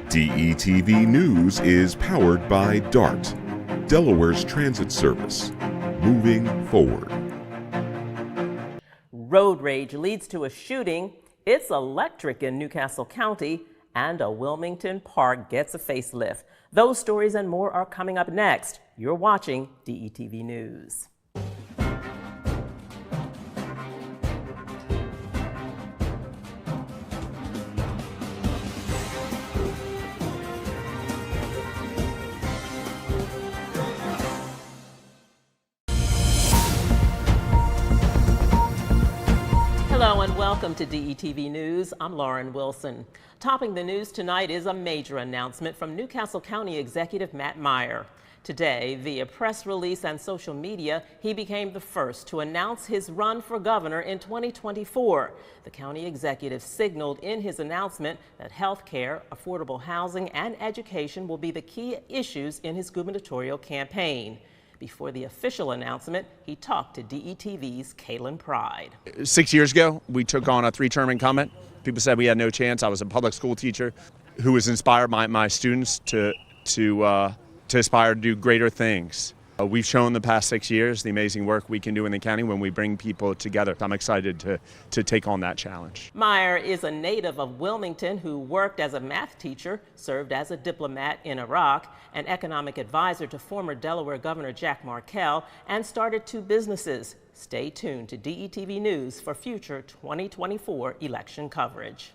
DETV News is powered by DART, Delaware's transit service. Moving forward. Road rage leads to a shooting. It's electric in Newcastle County, and a Wilmington park gets a facelift. Those stories and more are coming up next. You're watching DETV News. Hello and welcome to DETV News. I'm Lauren Wilson. Topping the news tonight is a major announcement from Newcastle County Executive Matt Meyer. Today, via press release and social media, he became the first to announce his run for governor in 2024. The county executive signaled in his announcement that health care, affordable housing, and education will be the key issues in his gubernatorial campaign. Before the official announcement, he talked to DETV's Kaylin Pride. 6 years ago, we took on a three-term incumbent. People said we had no chance. I was a public school teacher who was inspired by my students to aspire to do greater things. We've shown the past 6 years the amazing work we can do in the county when we bring people together. I'm excited to take on that challenge. Meyer is a native of Wilmington who worked as a math teacher, served as a diplomat in Iraq, an economic advisor to former Delaware Governor Jack Markell, and started 2 businesses. Stay tuned to DETV News for future 2024 election coverage.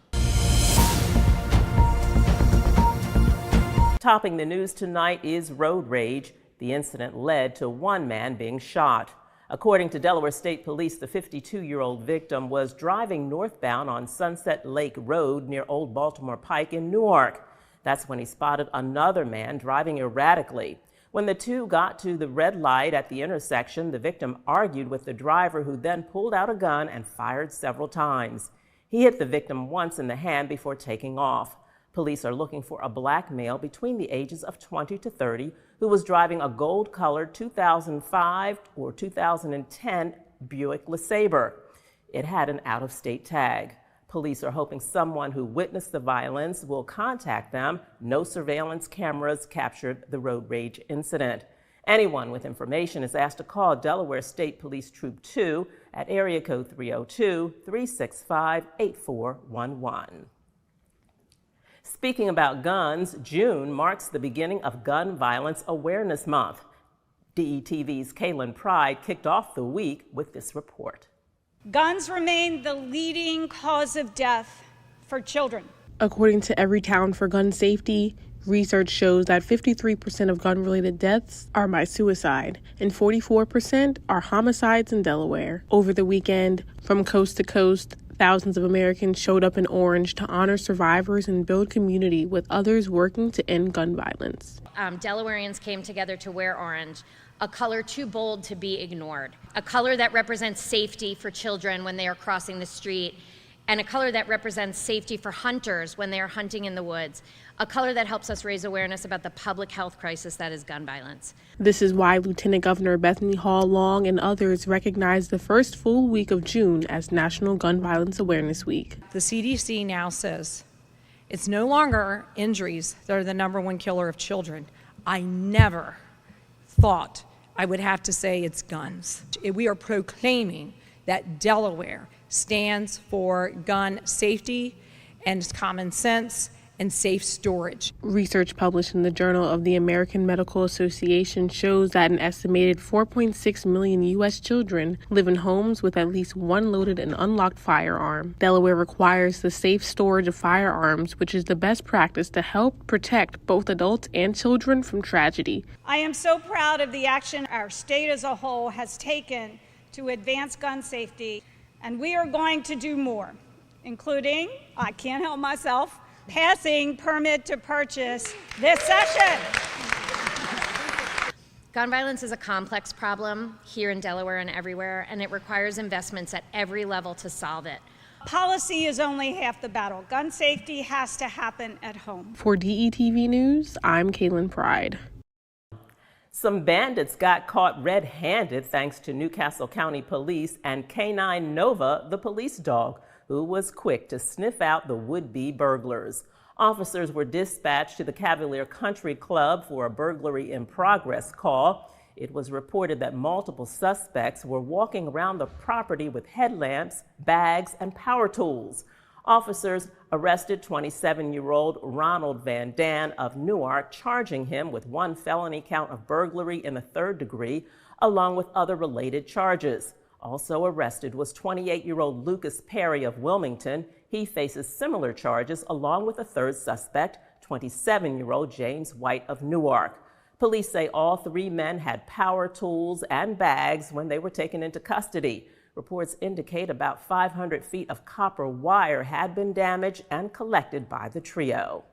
Topping the news tonight is road rage. The incident led to one man being shot. According to Delaware State Police, the 52-year-old victim was driving northbound on Sunset Lake Road near Old Baltimore Pike in Newark. That's when he spotted another man driving erratically. When the two got to the red light at the intersection, the victim argued with the driver, who then pulled out a gun and fired several times. He hit the victim once in the hand before taking off. Police are looking for a black male between the ages of 20 to 30 who was driving a gold-colored 2005 or 2010 Buick LeSabre. It had an out-of-state tag. Police are hoping someone who witnessed the violence will contact them. No surveillance cameras captured the road rage incident. Anyone with information is asked to call Delaware State Police Troop 2 at area code 302-365-8411. Speaking about guns, June marks the beginning of Gun Violence Awareness Month. DETV's Kaylin Pride kicked off the week with this report. Guns remain the leading cause of death for children. According to Everytown for Gun Safety, research shows that 53% of gun-related deaths are by suicide and 44% are homicides in Delaware. Over the weekend, from coast to coast, thousands of Americans showed up in orange to honor survivors and build community with others working to end gun violence. Delawareans came together to wear orange, a color too bold to be ignored, a color that represents safety for children when they are crossing the street, and a color that represents safety for hunters when they are hunting in the woods, a color that helps us raise awareness about the public health crisis that is gun violence. This is why Lieutenant Governor Bethany Hall Long and others recognize the first full week of June as National Gun Violence Awareness Week. The CDC now says it's no longer injuries that are the #1 killer of children. I never thought I would have to say it's guns. We are proclaiming that Delaware stands for gun safety and common sense and safe storage. Research published in the Journal of the American Medical Association shows that an estimated 4.6 million U.S. children live in homes with at least one loaded and unlocked firearm. Delaware requires the safe storage of firearms, which is the best practice to help protect both adults and children from tragedy. I am so proud of the action our state as a whole has taken to advance gun safety, and we are going to do more, including, I can't help myself, passing permit to purchase this session. Gun violence is a complex problem here in Delaware and everywhere, and it requires investments at every level to solve it. Policy is only half the battle. Gun safety has to happen at home. For DETV News, I'm Kaylin Pride. Some bandits got caught red-handed thanks to Newcastle County Police and K9 Nova, the police dog, who was quick to sniff out the would-be burglars. Officers were dispatched to the Cavalier Country Club for a burglary in progress call. It was reported that multiple suspects were walking around the property with headlamps, bags, and power tools. Officers arrested 27-year-old Ronald Van Daan of Newark, charging him with one felony count of burglary in the 3rd degree, along with other related charges. Also arrested was 28-year-old Lucas Perry of Wilmington. He faces similar charges, along with a third suspect, 27-year-old James White of Newark. Police say all 3 men had power tools and bags when they were taken into custody. Reports indicate about 500 feet of copper wire had been damaged and collected by the trio.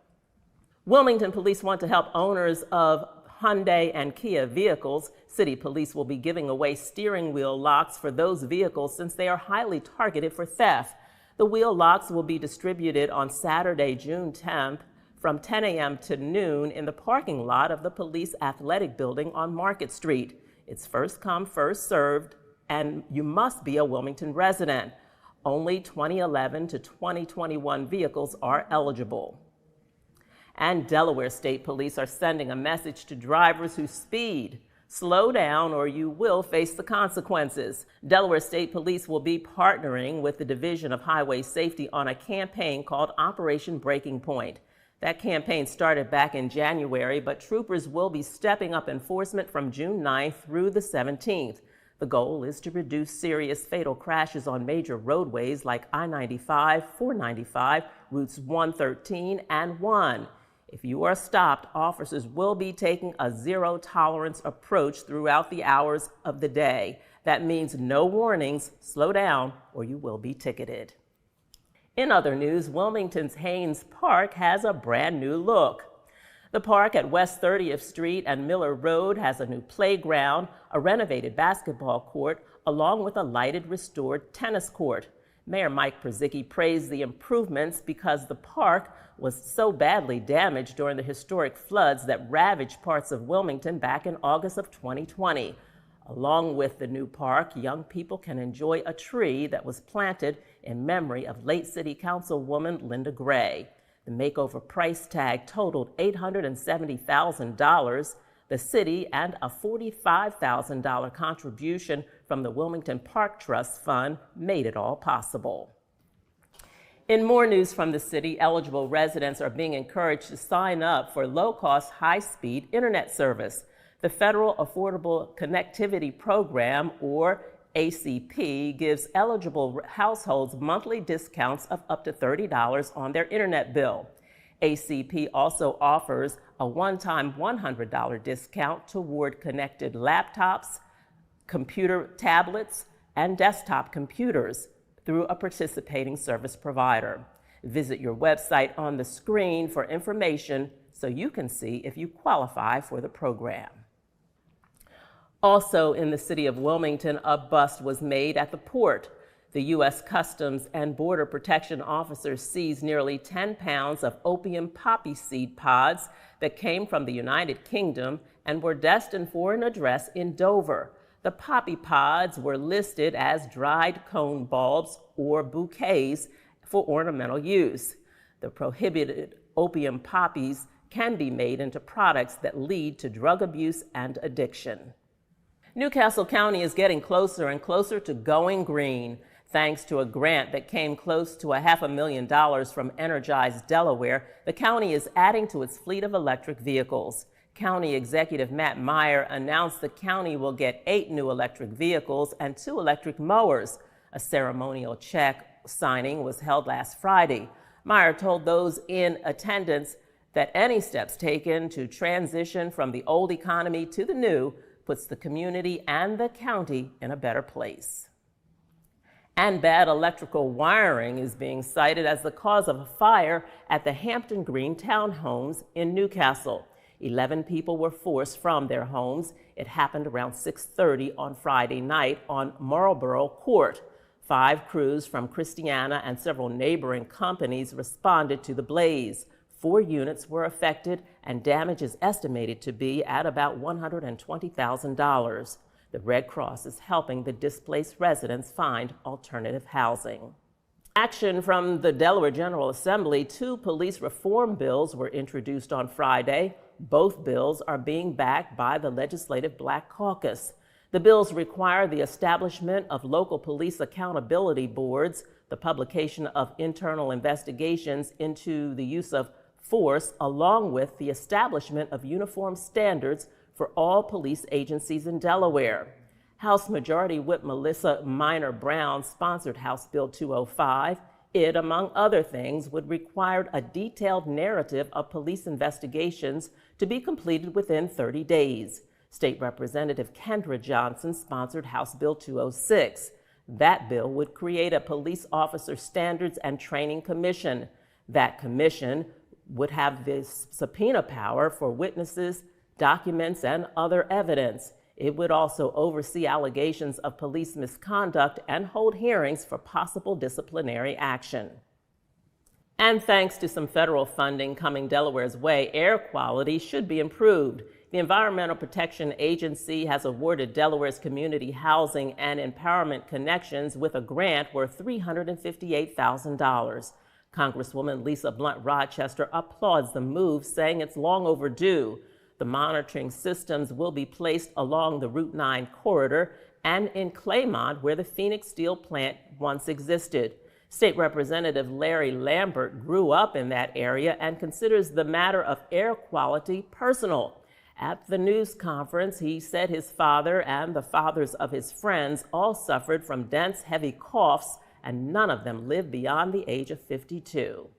Wilmington police want to help owners of Hyundai and Kia vehicles. City police will be giving away steering wheel locks for those vehicles since they are highly targeted for theft. The wheel locks will be distributed on Saturday, June 10th from 10 a.m. to noon in the parking lot of the police athletic building on Market Street. It's first come, first served, and you must be a Wilmington resident. Only 2011 to 2021 vehicles are eligible. And Delaware State Police are sending a message to drivers who speed. Slow down or you will face the consequences. Delaware State Police will be partnering with the Division of Highway Safety on a campaign called Operation Breaking Point. That campaign started back in January, but troopers will be stepping up enforcement from June 9th through the 17th. The goal is to reduce serious fatal crashes on major roadways like I-95, 495, routes 113 and 1. If you are stopped, officers will be taking a zero-tolerance approach throughout the hours of the day. That means no warnings, slow down, or you will be ticketed. In other news, Wilmington's Haynes Park has a brand new look. The park at West 30th Street and Miller Road has a new playground, a renovated basketball court, along with a lighted, restored tennis court. Mayor Mike Przicki praised the improvements because the park was so badly damaged during the historic floods that ravaged parts of Wilmington back in August of 2020. Along with the new park, young people can enjoy a tree that was planted in memory of late City Councilwoman Linda Gray. The makeover price tag totaled $870,000. The city and a $45,000 contribution from the Wilmington Park Trust Fund made it all possible. In more news from the city, eligible residents are being encouraged to sign up for low-cost, high-speed internet service. The Federal Affordable Connectivity Program, or ACP, gives eligible households monthly discounts of up to $30 on their internet bill. ACP also offers a one-time $100 discount toward connected laptops, computer tablets, and desktop computers through a participating service provider. Visit your website on the screen for information so you can see if you qualify for the program. Also in the city of Wilmington, a bust was made at the port. The U.S. Customs and Border Protection officers seized nearly 10 pounds of opium poppy seed pods that came from the United Kingdom and were destined for an address in Dover. The poppy pods were listed as dried cone bulbs or bouquets for ornamental use. The prohibited opium poppies can be made into products that lead to drug abuse and addiction. Newcastle County is getting closer and closer to going green. Thanks to a grant that came close to $500,000 from Energize Delaware, the county is adding to its fleet of electric vehicles. County Executive Matt Meyer announced the county will get 8 new electric vehicles and 2 electric mowers. A ceremonial check signing was held last Friday. Meyer told those in attendance that any steps taken to transition from the old economy to the new puts the community and the county in a better place. And bad electrical wiring is being cited as the cause of a fire at the Hampton Green townhomes in Newcastle. 11 people were forced from their homes. It happened around 6:30 on Friday night on Marlborough Court. 5 crews from Christiana and several neighboring companies responded to the blaze. 4 units were affected, and damage is estimated to be at about $120,000. The Red Cross is helping the displaced residents find alternative housing. Action from the Delaware General Assembly. 2 police reform bills were introduced on Friday. Both bills are being backed by the Legislative Black Caucus. The bills require the establishment of local police accountability boards, the publication of internal investigations into the use of force, along with the establishment of uniform standards for all police agencies in Delaware. House Majority Whip Melissa Minor Brown sponsored House Bill 205. It, among other things, would require a detailed narrative of police investigations to be completed within 30 days. State Representative Kendra Johnson sponsored House Bill 206. That bill would create a Police Officer Standards and Training Commission. That commission would have this subpoena power for witnesses, documents, and other evidence. It would also oversee allegations of police misconduct and hold hearings for possible disciplinary action. And thanks to some federal funding coming Delaware's way, air quality should be improved. The Environmental Protection Agency has awarded Delaware's Community Housing and Empowerment Connections with a grant worth $358,000. Congresswoman Lisa Blunt Rochester applauds the move, saying it's long overdue. The monitoring systems will be placed along the Route 9 corridor and in Claymont, where the Phoenix Steel plant once existed. State Representative Larry Lambert grew up in that area and considers the matter of air quality personal. At the news conference, he said his father and the fathers of his friends all suffered from dense, heavy coughs, and none of them lived beyond the age of 52.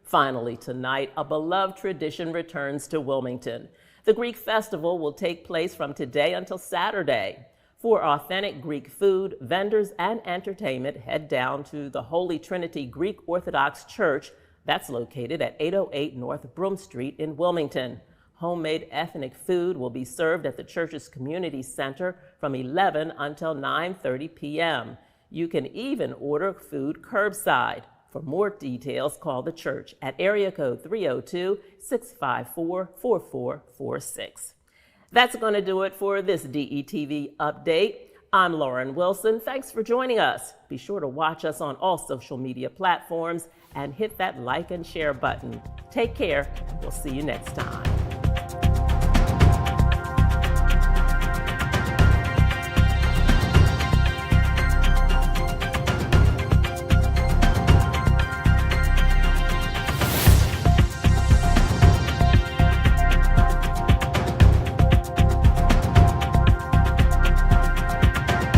Finally, tonight, a beloved tradition returns to Wilmington. The Greek Festival will take place from today until Saturday. For authentic Greek food, vendors, and entertainment, head down to the Holy Trinity Greek Orthodox Church that's located at 808 North Broome Street in Wilmington. Homemade ethnic food will be served at the church's community center from 11 until 9:30 p.m. You can even order food curbside. For more details, call the church at area code 302-654-4446. That's going to do it for this DETV update. I'm Lauren Wilson. Thanks for joining us. Be sure to watch us on all social media platforms and hit that like and share button. Take care. We'll see you next time.